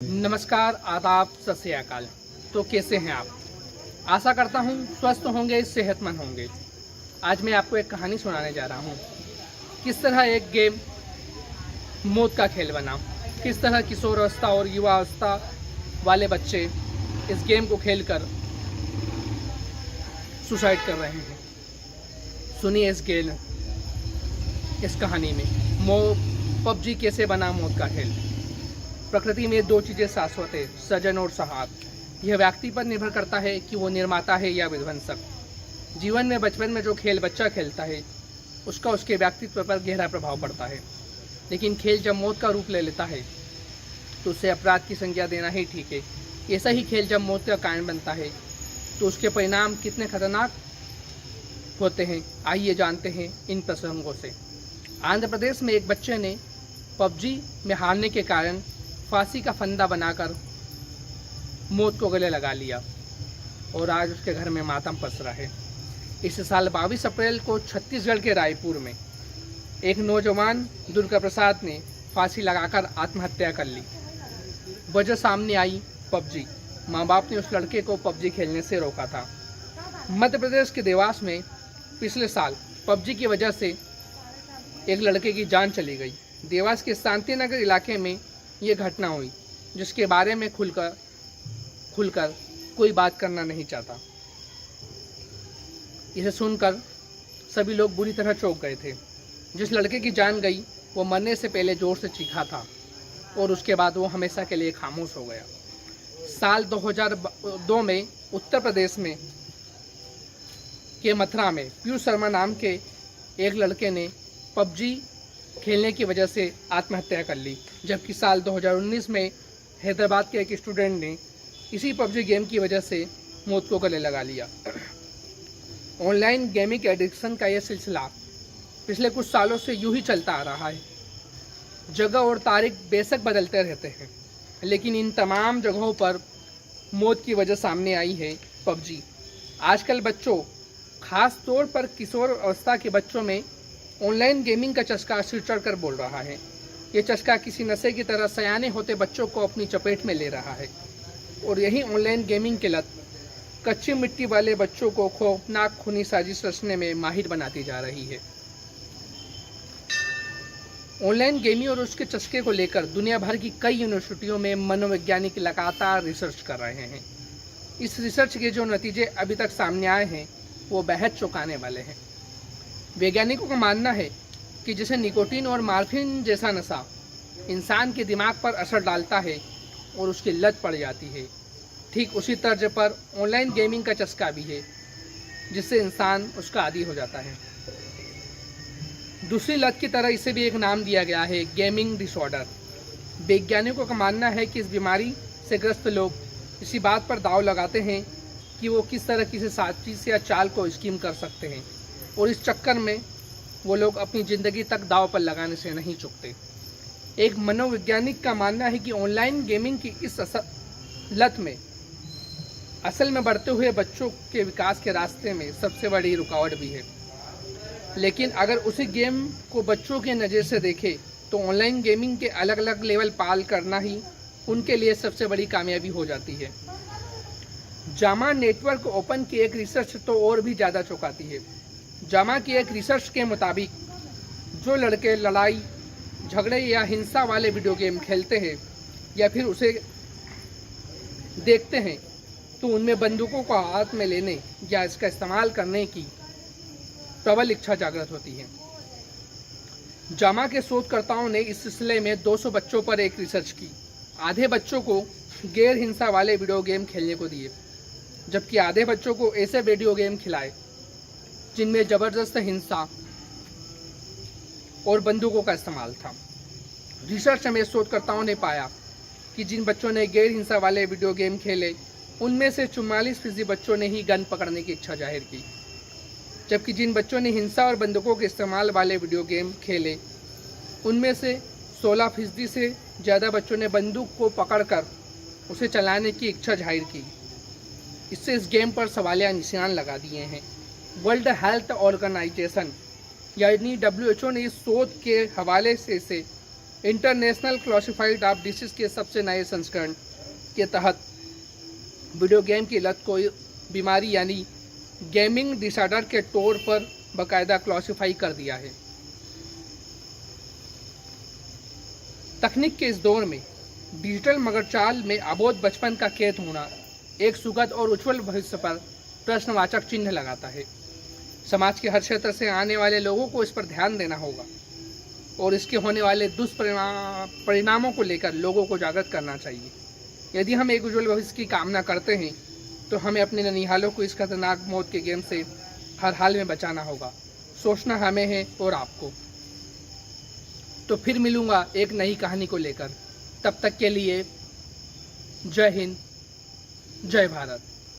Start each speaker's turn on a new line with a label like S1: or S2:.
S1: नमस्कार, आदाब, सत श्री अकाल। तो कैसे हैं आप? आशा करता हूं स्वस्थ होंगे, सेहतमंद होंगे। आज मैं आपको एक कहानी सुनाने जा रहा हूं। किस तरह एक गेम मौत का खेल बना, किस तरह किशोरावस्था और युवावस्था वाले बच्चे इस गेम को खेलकर सुसाइड कर रहे हैं। सुनिए इस कहानी में पबजी कैसे बना मौत का खेल। प्रकृति में दो चीज़ें शाश्वत है, सृजन और संहार। यह व्यक्ति पर निर्भर करता है कि वो निर्माता है या विध्वंसक। जीवन में बचपन में जो खेल बच्चा खेलता है उसका उसके व्यक्तित्व पर गहरा प्रभाव पड़ता है, लेकिन खेल जब मौत का रूप ले लेता है तो उसे अपराध की संज्ञा देना ही ठीक है। ऐसा ही खेल जब मौत का कारण बनता है तो उसके परिणाम कितने खतरनाक होते हैं, आइए जानते हैं इन प्रसंगों से। आंध्र प्रदेश में एक बच्चे ने पबजी में हारने के कारण फांसी का फंदा बनाकर मौत को गले लगा लिया और आज उसके घर में मातम पसरा है। इस साल 22 अप्रैल को छत्तीसगढ़ के रायपुर में एक नौजवान दुर्गा प्रसाद ने फांसी लगाकर आत्महत्या कर ली। वजह सामने आई पबजी। माँ बाप ने उस लड़के को पबजी खेलने से रोका था। मध्य प्रदेश के देवास में पिछले साल पबजी की वजह से एक लड़के की जान चली गई। देवास के शांतिनगर इलाके में ये घटना हुई, जिसके बारे में खुलकर कोई बात करना नहीं चाहता। इसे सुनकर सभी लोग बुरी तरह चौंक गए थे। जिस लड़के की जान गई वो मरने से पहले जोर से चीखा था और उसके बाद वो हमेशा के लिए खामोश हो गया। साल 2002 में उत्तर प्रदेश में के मथुरा में पीयूष शर्मा नाम के एक लड़के ने पबजी खेलने की वजह से आत्महत्या कर ली, जबकि साल 2019 में हैदराबाद के एक स्टूडेंट ने इसी पबजी गेम की वजह से मौत को गले लगा लिया। ऑनलाइन गेमिंग एडिक्शन का यह सिलसिला पिछले कुछ सालों से यूं ही चलता आ रहा है। जगह और तारीख बेशक बदलते रहते हैं, लेकिन इन तमाम जगहों पर मौत की वजह सामने आई है पबजी। आजकल बच्चों, खास तौर पर किशोर अवस्था के बच्चों में ऑनलाइन गेमिंग का चस्का सिर चढ़ कर बोल रहा है। ये चस्का किसी नशे की तरह सयाने होते बच्चों को अपनी चपेट में ले रहा है और यही ऑनलाइन गेमिंग की लत कच्ची मिट्टी वाले बच्चों को खौफनाक खूनी साजिश रचने में माहिर बनाती जा रही है। ऑनलाइन गेमिंग और उसके चस्के को लेकर दुनिया भर की कई यूनिवर्सिटियों में मनोवैज्ञानिक लगातार रिसर्च कर रहे हैं। इस रिसर्च के जो नतीजे अभी तक सामने आए हैं वो बेहद चौंकाने वाले हैं। वैज्ञानिकों का मानना है कि जैसे निकोटीन और मार्फिन जैसा नशा इंसान के दिमाग पर असर डालता है और उसकी लत पड़ जाती है, ठीक उसी तर्ज पर ऑनलाइन गेमिंग का चस्का भी है, जिससे इंसान उसका आदी हो जाता है। दूसरी लत की तरह इसे भी एक नाम दिया गया है, गेमिंग डिसऑर्डर। वैज्ञानिकों का मानना है कि इस बीमारी से ग्रस्त लोग इसी बात पर दांव लगाते हैं कि वो किस तरह किसी साजिश या चाल को स्कीम कर सकते हैं, और इस चक्कर में वो लोग अपनी ज़िंदगी तक दांव पर लगाने से नहीं चूकते। एक मनोवैज्ञानिक का मानना है कि ऑनलाइन गेमिंग की इस लत में असल में बढ़ते हुए बच्चों के विकास के रास्ते में सबसे बड़ी रुकावट भी है। लेकिन अगर उसी गेम को बच्चों के नज़र से देखें तो ऑनलाइन गेमिंग के अलग अलग लेवल पार करना ही उनके लिए सबसे बड़ी कामयाबी हो जाती है। जामा नेटवर्क ओपन की एक रिसर्च तो और भी ज़्यादा चौंकाती है। जामा की एक रिसर्च के मुताबिक जो लड़के लड़ाई झगड़े या हिंसा वाले वीडियो गेम खेलते हैं या फिर उसे देखते हैं तो उनमें बंदूकों को हाथ में लेने या इसका इस्तेमाल करने की प्रबल इच्छा जागृत होती है। जामा के शोधकर्ताओं ने इस सिलसिले में 200 बच्चों पर एक रिसर्च की। आधे बच्चों को गैर हिंसा वाले वीडियो गेम खेलने को दिए, जबकि आधे बच्चों को ऐसे वीडियो गेम खिलाए जिनमें जबरदस्त हिंसा और बंदूकों का इस्तेमाल था। रिसर्च में शोधकर्ताओं ने पाया कि जिन बच्चों ने गैर हिंसा वाले वीडियो गेम खेले उनमें से 44% बच्चों ने ही गन पकड़ने की इच्छा जाहिर की, जबकि जिन बच्चों ने हिंसा और बंदूकों के इस्तेमाल वाले वीडियो गेम खेले उनमें से 16% से ज़्यादा बच्चों ने बंदूक को पकड़कर उसे चलाने की इच्छा जाहिर की। इससे इस गेम पर सवालिया निशान लगा दिए हैं। वर्ल्ड हेल्थ ऑर्गेनाइजेशन यानी WHO ने इस शोध के हवाले से इसे इंटरनेशनल क्लासिफाइड ऑफ डिसीज के सबसे नए संस्करण के तहत वीडियो गेम की लत को बीमारी यानी गेमिंग डिसऑर्डर के तौर पर बाकायदा क्लासिफाई कर दिया है। तकनीक के इस दौर में डिजिटल मगरचाल में अबोध बचपन का कैद होना एक सुखद और उज्जवल भविष्य पर प्रश्नवाचक चिन्ह लगाता है। समाज के हर क्षेत्र से आने वाले लोगों को इस पर ध्यान देना होगा और इसके होने वाले दुष्परिणामों को लेकर लोगों को जागृत करना चाहिए। यदि हम एक उज्जवल भविष्य की कामना करते हैं तो हमें अपने ननिहालों को इस खतरनाक मौत के गेम से हर हाल में बचाना होगा। सोचना हमें है और आपको। तो फिर मिलूंगा एक नई कहानी को लेकर। तब तक के लिए जय हिंद, जय भारत।